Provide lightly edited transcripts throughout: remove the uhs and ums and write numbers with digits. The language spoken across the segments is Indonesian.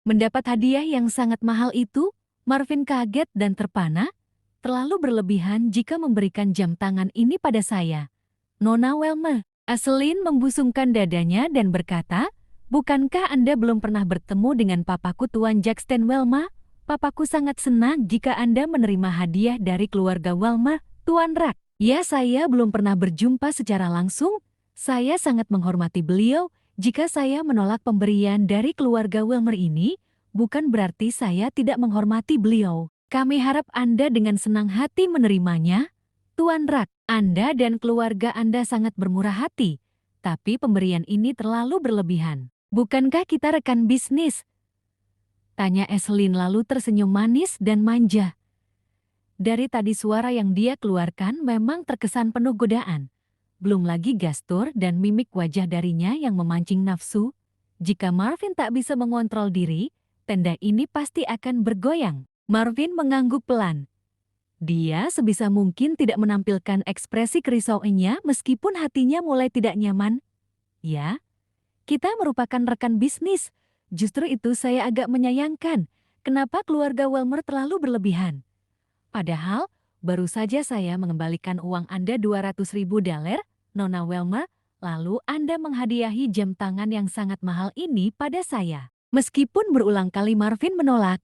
Mendapat hadiah yang sangat mahal itu, Marvin kaget dan terpana, terlalu berlebihan jika memberikan jam tangan ini pada saya. Nona Welma, Aselin membusungkan dadanya dan berkata, "Bukankah Anda belum pernah bertemu dengan papaku Tuan Jackson Welma? Papaku sangat senang jika Anda menerima hadiah dari keluarga Welma, Tuan Rak." "Ya, saya belum pernah berjumpa secara langsung. Saya sangat menghormati beliau. Jika saya menolak pemberian dari keluarga Welmer ini, bukan berarti saya tidak menghormati beliau. Kami harap Anda dengan senang hati menerimanya, Tuan Rak. Anda dan keluarga Anda sangat bermurah hati, tapi pemberian ini terlalu berlebihan. Bukankah kita rekan bisnis?" tanya Eselin lalu tersenyum manis dan manja. Dari tadi suara yang dia keluarkan memang terkesan penuh godaan. Belum lagi gestur dan mimik wajah darinya yang memancing nafsu. Jika Marvin tak bisa mengontrol diri, tenda ini pasti akan bergoyang. Marvin mengangguk pelan. Dia sebisa mungkin tidak menampilkan ekspresi kerisauannya meskipun hatinya mulai tidak nyaman. "Ya, kita merupakan rekan bisnis. Justru itu saya agak menyayangkan. Kenapa keluarga Welmer terlalu berlebihan? Padahal, baru saja saya mengembalikan uang Anda 200.000 dolar, Nona Welma, lalu Anda menghadiahi jam tangan yang sangat mahal ini pada saya." Meskipun berulang kali Marvin menolak,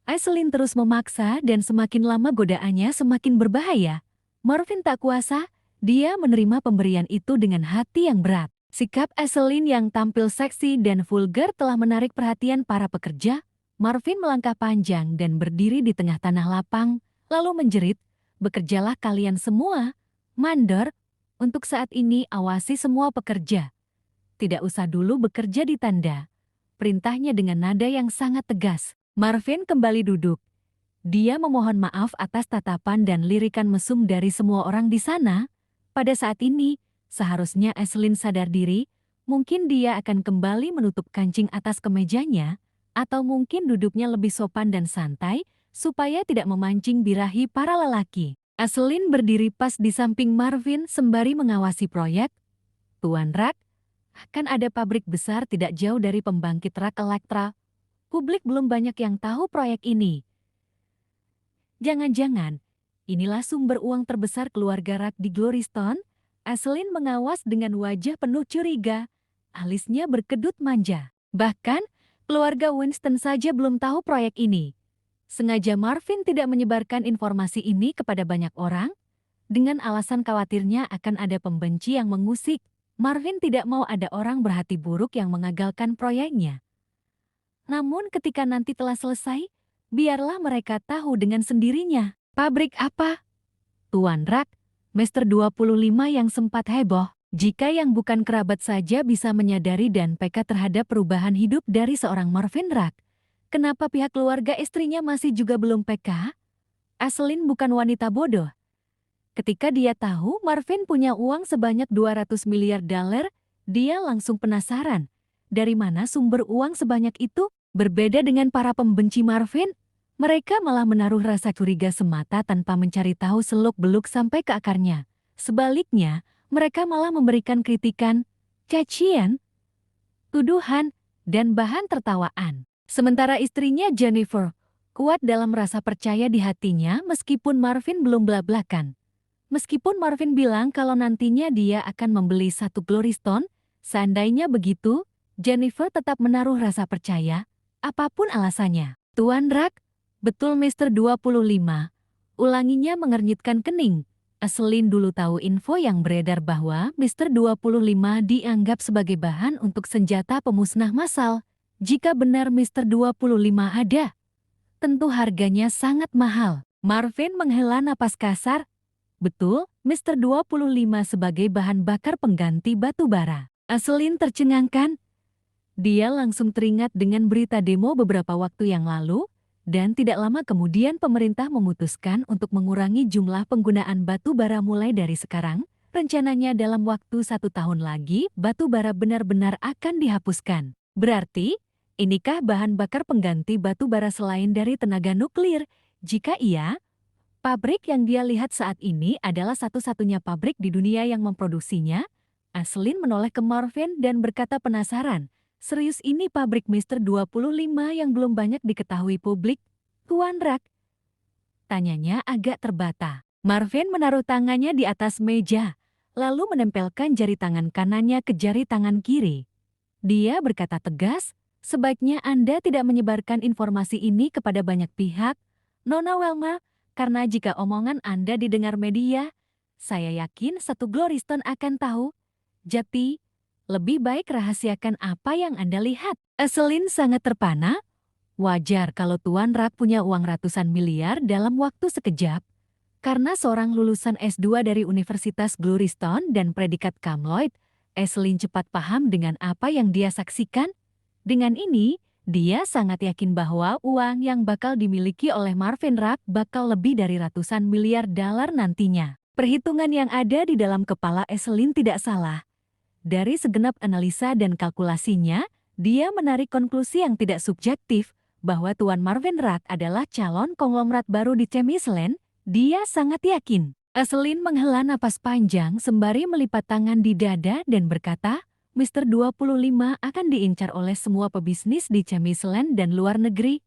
Aiselin terus memaksa dan semakin lama godaannya semakin berbahaya. Marvin tak kuasa, dia menerima pemberian itu dengan hati yang berat. Sikap Aiselin yang tampil seksi dan vulgar telah menarik perhatian para pekerja. Marvin melangkah panjang dan berdiri di tengah tanah lapang, lalu menjerit, "Bekerjalah kalian semua, mandor. Untuk saat ini awasi semua pekerja. Tidak usah dulu bekerja di tanda." Perintahnya dengan nada yang sangat tegas. Marvin kembali duduk. Dia memohon maaf atas tatapan dan lirikan mesum dari semua orang di sana. Pada saat ini, seharusnya Aiselin sadar diri, mungkin dia akan kembali menutup kancing atas kemejanya, atau mungkin duduknya lebih sopan dan santai, supaya tidak memancing birahi para lelaki. Aiselin berdiri pas di samping Marvin sembari mengawasi proyek. "Tuan Rak, kan ada pabrik besar tidak jauh dari pembangkit rak Elektra. Publik belum banyak yang tahu proyek ini. Jangan-jangan, inilah sumber uang terbesar keluarga Rak di Glorystone?" Aiselin mengawas dengan wajah penuh curiga. Alisnya berkedut manja. Bahkan, keluarga Winston saja belum tahu proyek ini. Sengaja Marvin tidak menyebarkan informasi ini kepada banyak orang, dengan alasan khawatirnya akan ada pembenci yang mengusik. Marvin tidak mau ada orang berhati buruk yang mengagalkan proyeknya. Namun ketika nanti telah selesai, biarlah mereka tahu dengan sendirinya. "Pabrik apa, Tuan Rak?" Mister 25 yang sempat heboh. Jika yang bukan kerabat saja bisa menyadari dan peka terhadap perubahan hidup dari seorang Marvin Rak, kenapa pihak keluarga istrinya masih juga belum peka? Aiselin bukan wanita bodoh. Ketika dia tahu Marvin punya uang sebanyak 200 miliar dolar, dia langsung penasaran. Dari mana sumber uang sebanyak itu? Berbeda dengan para pembenci Marvin, mereka malah menaruh rasa curiga semata tanpa mencari tahu seluk-beluk sampai ke akarnya. Sebaliknya, mereka malah memberikan kritikan, cacian, tuduhan, dan bahan tertawaan. Sementara istrinya Jennifer, kuat dalam rasa percaya di hatinya meskipun Marvin belum belak-belakan. Meskipun Marvin bilang kalau nantinya dia akan membeli satu Glorystone, seandainya begitu, Jennifer tetap menaruh rasa percaya, apapun alasannya. "Tuan Rak, betul Mister 25, ulanginya mengernyitkan kening. Aiselin dulu tahu info yang beredar bahwa Mister 25 dianggap sebagai bahan untuk senjata pemusnah massal. Jika benar Mister 25 ada, tentu harganya sangat mahal." Marvin menghela napas kasar. "Betul, Mister 25 sebagai bahan bakar pengganti batu bara." Aiselin tercengangkan. Dia langsung teringat dengan berita demo beberapa waktu yang lalu, dan tidak lama kemudian pemerintah memutuskan untuk mengurangi jumlah penggunaan batu bara mulai dari sekarang. Rencananya dalam waktu 1 tahun lagi, batu bara benar-benar akan dihapuskan. Berarti, inikah bahan bakar pengganti batu bara selain dari tenaga nuklir? Jika iya, pabrik yang dia lihat saat ini adalah satu-satunya pabrik di dunia yang memproduksinya. Aiselin menoleh ke Marvin dan berkata penasaran, Serius ini pabrik Mister 25 yang belum banyak diketahui publik, Tuan Rak? Tanyanya agak terbata. Marvin menaruh tangannya di atas meja, lalu menempelkan jari tangan kanannya ke jari tangan kiri. Dia berkata tegas, sebaiknya Anda tidak menyebarkan informasi ini kepada banyak pihak, Nona Welma, karena jika omongan Anda didengar media, saya yakin satu Gloriston akan tahu. Jadi, lebih baik rahasiakan apa yang Anda lihat. Eselin sangat terpana. Wajar kalau Tuan Rak punya uang ratusan miliar dalam waktu sekejap. Karena seorang lulusan S2 dari Universitas Gloriston dan predikat Kamloid, Eselin cepat paham dengan apa yang dia saksikan. Dengan ini, dia sangat yakin bahwa uang yang bakal dimiliki oleh Marvin Rak bakal lebih dari ratusan miliar dolar nantinya. Perhitungan yang ada di dalam kepala Eselin tidak salah. Dari segenap analisa dan kalkulasinya, dia menarik konklusi yang tidak subjektif bahwa Tuan Marvin Rak adalah calon konglomerat baru di Chemisland. Dia sangat yakin. Eselin menghela napas panjang sembari melipat tangan di dada dan berkata, Mister 25 akan diincar oleh semua pebisnis di Chemisland dan luar negeri.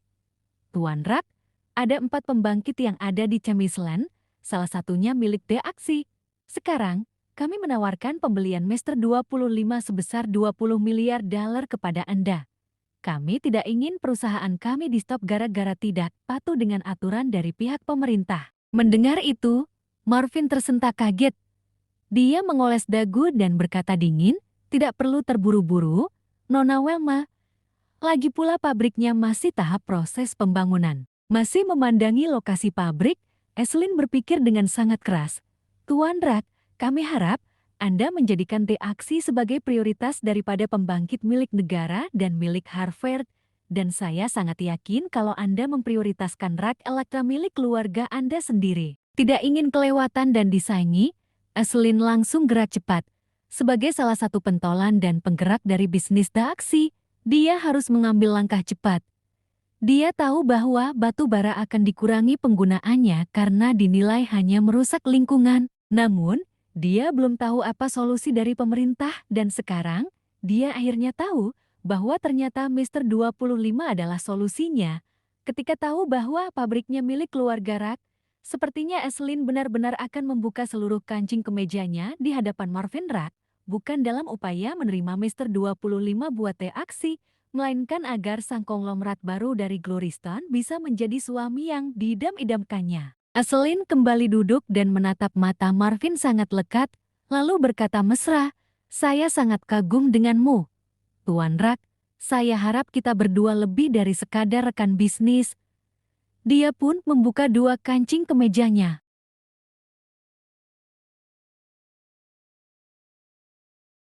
Tuan Rak, ada 4 pembangkit yang ada di Chemisland, salah satunya milik Deaksi. Sekarang, kami menawarkan pembelian Mister 25 sebesar 20 miliar dolar kepada Anda. Kami tidak ingin perusahaan kami di-stop gara-gara tidak patuh dengan aturan dari pihak pemerintah. Mendengar itu, Marvin tersentak kaget. Dia mengoles dagu dan berkata dingin, tidak perlu terburu-buru, Nona Welma. Lagi pula pabriknya masih tahap proses pembangunan. Masih memandangi lokasi pabrik, Eselin berpikir dengan sangat keras. Tuan Rak, kami harap Anda menjadikan Deaksi sebagai prioritas daripada pembangkit milik negara dan milik Harvard. Dan saya sangat yakin kalau Anda memprioritaskan Rak Elektra milik keluarga Anda sendiri. Tidak ingin kelewatan dan disaingi, Eselin langsung gerak cepat. Sebagai salah satu pentolan dan penggerak dari bisnis Deaksi, dia harus mengambil langkah cepat. Dia tahu bahwa batu bara akan dikurangi penggunaannya karena dinilai hanya merusak lingkungan. Namun, dia belum tahu apa solusi dari pemerintah dan sekarang, dia akhirnya tahu bahwa ternyata Mister 25 adalah solusinya. Ketika tahu bahwa pabriknya milik keluarga Rak, sepertinya Eselin benar-benar akan membuka seluruh kancing kemejanya di hadapan Marvin Rak, bukan dalam upaya menerima Mister 25 buat Deaksi, melainkan agar sang konglomerat baru dari Gloriston bisa menjadi suami yang diidam-idamkannya. Eselin kembali duduk dan menatap mata Marvin sangat lekat, lalu berkata mesra, saya sangat kagum denganmu. Tuan Rak, saya harap kita berdua lebih dari sekadar rekan bisnis. Dia pun membuka 2 kancing kemejanya.